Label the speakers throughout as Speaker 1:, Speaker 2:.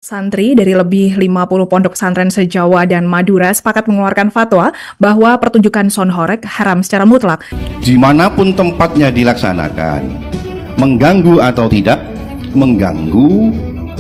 Speaker 1: Santri dari lebih 50 pondok pesantren se-Jawa dan Madura sepakat mengeluarkan fatwa bahwa pertunjukan sonhorek haram secara mutlak.
Speaker 2: Dimanapun tempatnya dilaksanakan, mengganggu atau tidak mengganggu,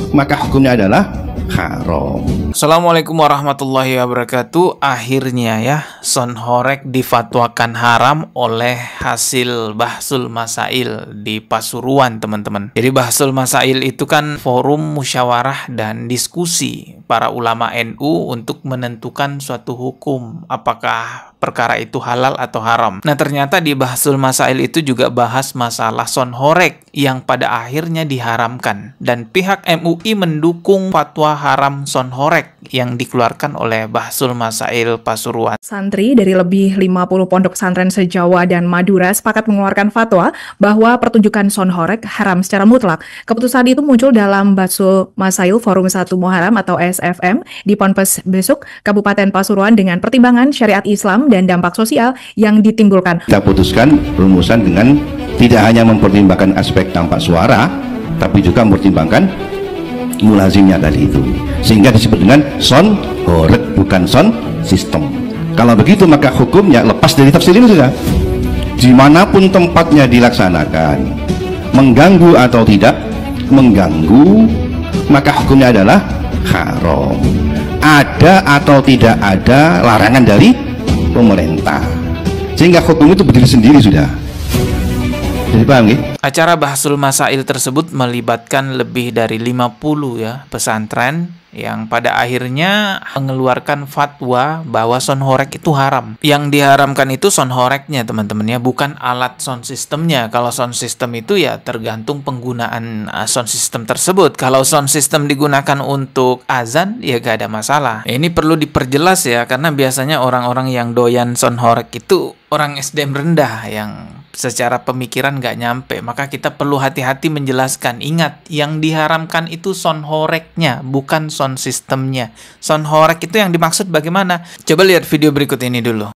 Speaker 2: maka hukumnya adalah haram.
Speaker 3: Assalamualaikum warahmatullahi wabarakatuh. Akhirnya ya, sonhorek difatwakan haram oleh hasil Bahsul Masail di Pasuruan, teman-teman. Jadi Bahsul Masail itu kan forum musyawarah dan diskusi para ulama NU untuk menentukan suatu hukum, apakah perkara itu halal atau haram. Nah, ternyata di Bahsul Masail itu juga bahas masalah sonhorek yang pada akhirnya diharamkan, dan pihak MUI mendukung fatwa haram sonhorek yang dikeluarkan oleh Bahsul Masail Pasuruan.
Speaker 1: Santri dari lebih 50 pondok pesantren se-Jawa dan Madura sepakat mengeluarkan fatwa bahwa pertunjukan sonhorek haram secara mutlak. Keputusan itu muncul dalam Bahsul Masail Forum 1 Muharram atau SFM di Ponpes Besuk, Kabupaten Pasuruan dengan pertimbangan syariat Islam dan dampak sosial yang ditimbulkan.
Speaker 2: Kita putuskan rumusan dengan tidak hanya mempertimbangkan aspek dampak suara, tapi juga mempertimbangkan mulazimnya tadi itu, sehingga disebut dengan sonhorek, bukan son sistem. Kalau begitu maka hukumnya lepas dari tafsir ini sudah. Dimanapun tempatnya dilaksanakan, mengganggu atau tidak mengganggu, maka hukumnya adalah haram. Ada atau tidak ada larangan dari pemerintah, sehingga hukum itu berdiri sendiri sudah. Jadi paham ya?
Speaker 3: Acara Bahsul Masail tersebut melibatkan lebih dari 50 ya pesantren yang pada akhirnya mengeluarkan fatwa bahwa sonhorek itu haram. Yang diharamkan itu sonhoreknya, teman-teman ya, bukan alat sound systemnya. Kalau sound system itu ya tergantung penggunaan sound system tersebut. Kalau sound system digunakan untuk azan ya gak ada masalah. Ini perlu diperjelas ya, karena biasanya orang-orang yang doyan sonhorek itu orang SDM rendah yang secara pemikiran nggak nyampe. Maka kita perlu hati-hati menjelaskan. Ingat, yang diharamkan itu sonhoreknya, bukan sound systemnya. Sonhorek itu yang dimaksud bagaimana? Coba lihat video berikut ini dulu.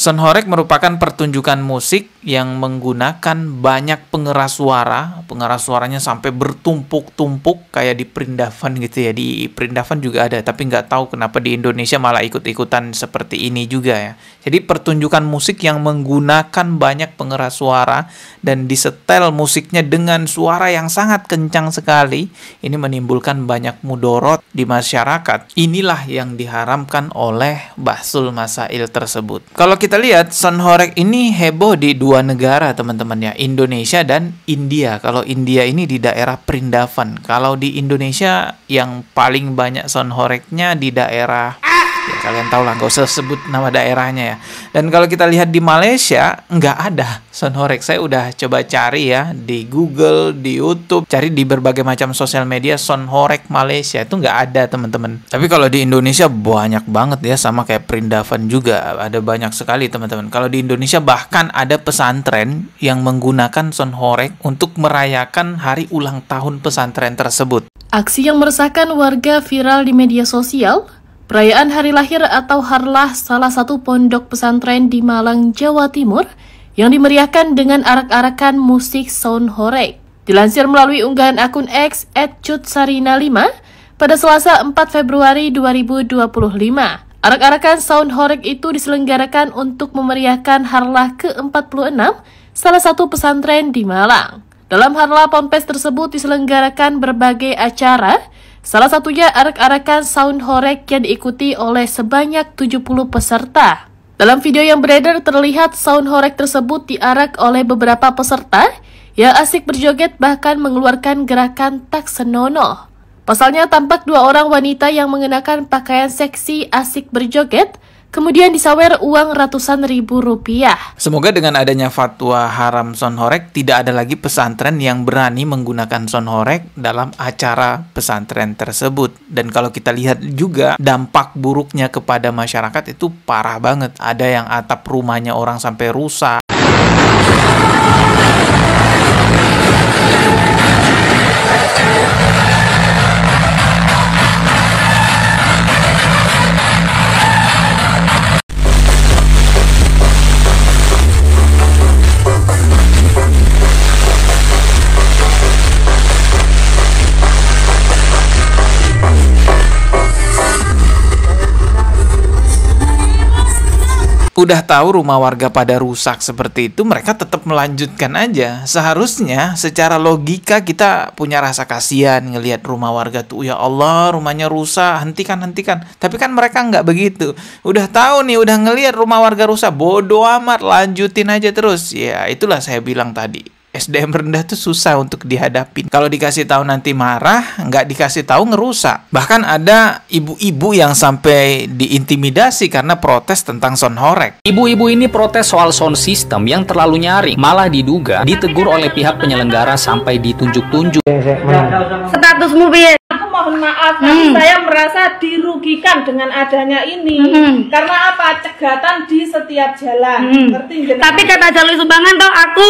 Speaker 3: Sonhorek merupakan pertunjukan musik yang menggunakan banyak pengeras suara. Pengeras suaranya sampai bertumpuk-tumpuk kayak di Perindavan gitu ya. Di Perindavan juga ada, tapi nggak tahu kenapa di Indonesia malah ikut-ikutan seperti ini juga ya. Jadi pertunjukan musik yang menggunakan banyak pengeras suara dan disetel musiknya dengan suara yang sangat kencang sekali. Ini menimbulkan banyak mudorot di masyarakat. Inilah yang diharamkan oleh Bahsul Masail tersebut. Kalau kita lihat, sonhorek ini heboh di dua negara, teman-teman ya, Indonesia dan India. Kalau India ini di daerah Perindavan. Kalau di Indonesia yang paling banyak sonhoreknya di daerah, ya kalian tahu lah, nggak usah sebut nama daerahnya ya. Dan kalau kita lihat di Malaysia, nggak ada sonhorek. Saya udah coba cari ya di Google, di YouTube, cari di berbagai macam sosial media sonhorek Malaysia, itu nggak ada, teman-teman. Tapi kalau di Indonesia banyak banget ya, sama kayak Perindavan juga ada banyak sekali, teman-teman. Kalau di Indonesia bahkan ada pesantren yang menggunakan sonhorek untuk merayakan hari ulang tahun pesantren tersebut.
Speaker 4: Aksi yang meresahkan warga viral di media sosial. Perayaan hari lahir atau harlah salah satu pondok pesantren di Malang, Jawa Timur yang dimeriahkan dengan arak-arakan musik sonhorek. Dilansir melalui unggahan akun X @cutsarina5 pada Selasa 4 Februari 2025. Arak-arakan sonhorek itu diselenggarakan untuk memeriahkan harlah ke-46 salah satu pesantren di Malang. Dalam harlah ponpes tersebut diselenggarakan berbagai acara, salah satunya arak-arakan sonhorek yang diikuti oleh sebanyak 70 peserta. Dalam video yang beredar terlihat sonhorek tersebut diarak oleh beberapa peserta yang asik berjoget bahkan mengeluarkan gerakan tak senonoh. Pasalnya tampak dua orang wanita yang mengenakan pakaian seksi asik berjoget, kemudian disawer uang ratusan ribu rupiah.
Speaker 3: Semoga dengan adanya fatwa haram sonhorek, tidak ada lagi pesantren yang berani menggunakan sonhorek dalam acara pesantren tersebut. Dan kalau kita lihat juga, dampak buruknya kepada masyarakat itu parah banget. Ada yang atap rumahnya orang sampai rusak. Udah tahu rumah warga pada rusak seperti itu, mereka tetap melanjutkan aja. Seharusnya secara logika kita punya rasa kasihan ngelihat rumah warga tuh, ya Allah rumahnya rusak, hentikan. Tapi kan mereka nggak begitu. Udah tahu nih, udah ngelihat rumah warga rusak, bodo amat, lanjutin aja terus. Ya itulah saya bilang tadi. SDM rendah tuh susah untuk dihadapin. Kalau dikasih tahu nanti marah, nggak dikasih tahu ngerusak. Bahkan ada ibu-ibu yang sampai diintimidasi karena protes tentang sound horeg.
Speaker 5: Ibu-ibu ini protes soal sound system yang terlalu nyaring, malah diduga ditegur oleh pihak penyelenggara sampai ditunjuk-tunjuk.
Speaker 6: Statusmu piye?
Speaker 7: Aku mohon maaf, tapi saya merasa dirugikan dengan adanya ini. Karena apa? Cegatan di setiap jalan. Ngerti jenengan?
Speaker 6: Tapi kata jalur sumbangan toh aku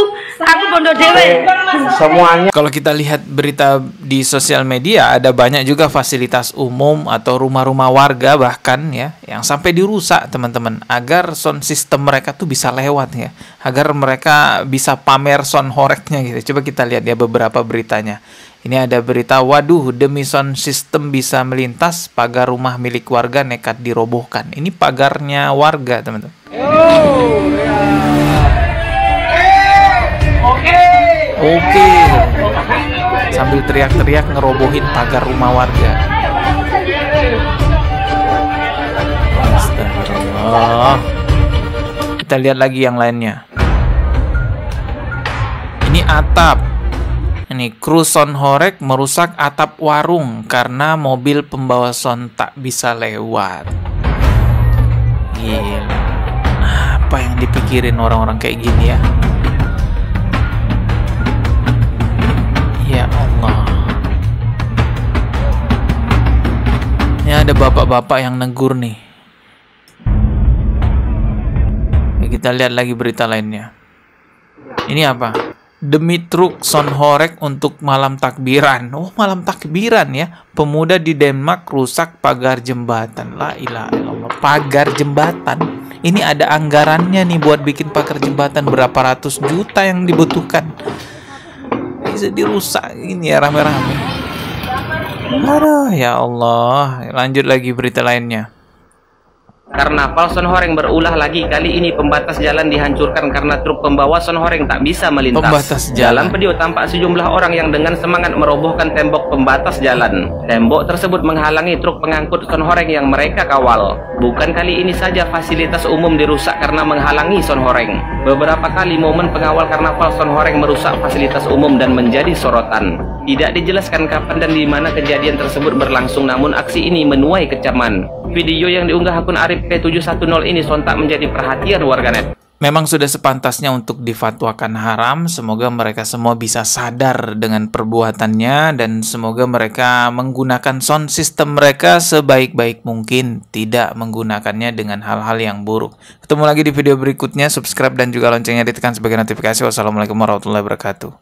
Speaker 6: bondo dewe.
Speaker 7: Semuanya.
Speaker 3: Kalau kita lihat berita di sosial media, ada banyak juga fasilitas umum atau rumah-rumah warga bahkan ya yang sampai dirusak teman-teman, agar sound system mereka tuh bisa lewat ya, agar mereka bisa pamer sound horegnya gitu. Coba kita lihat ya beberapa beritanya. Ini ada berita, waduh demi sound system bisa melintas, pagar rumah milik warga nekat dirobohkan. Ini pagarnya warga teman-teman. Oke. Sambil teriak-teriak ngerobohin pagar rumah warga. Astagfirullah. Kita lihat lagi yang lainnya. Ini atap. Ini kru sound horeg merusak atap warung karena mobil pembawa sound tak bisa lewat. Gila. Apa yang dipikirin orang-orang kayak gini ya? Ya Allah. Ini ada bapak-bapak yang negur nih. Ya, kita lihat lagi berita lainnya. Ini apa? Demi truk sound horeg untuk malam takbiran. Oh, malam takbiran ya. Pemuda di Denmark rusak pagar jembatan. La ilaha illallah. Pagar jembatan. Ini ada anggarannya nih buat bikin pagar jembatan, berapa ratus juta yang dibutuhkan. Bisa dirusak ini ya rame-rame. Aduh, ya Allah. Lanjut lagi berita lainnya.
Speaker 8: Karnaval sound horeg berulah lagi, kali ini pembatas jalan dihancurkan karena truk pembawa sound horeg tak bisa melintas.
Speaker 3: Pembatas jalan.
Speaker 8: Dalam video tampak sejumlah orang yang dengan semangat merobohkan tembok pembatas jalan. Tembok tersebut menghalangi truk pengangkut sound horeg yang mereka kawal. Bukan kali ini saja fasilitas umum dirusak karena menghalangi sound horeg. Beberapa kali momen pengawal karnaval sound horeg merusak fasilitas umum dan menjadi sorotan. Tidak dijelaskan kapan dan di mana kejadian tersebut berlangsung, namun aksi ini menuai kecaman. Video yang diunggah akun Arif P710 ini sontak menjadi perhatian warganet.
Speaker 3: Memang sudah sepantasnya untuk difatwakan haram. Semoga mereka semua bisa sadar dengan perbuatannya dan semoga mereka menggunakan sound system mereka sebaik-baik mungkin, tidak menggunakannya dengan hal-hal yang buruk. Ketemu lagi di video berikutnya. Subscribe dan juga loncengnya ditekan sebagai notifikasi. Wassalamualaikum warahmatullahi wabarakatuh.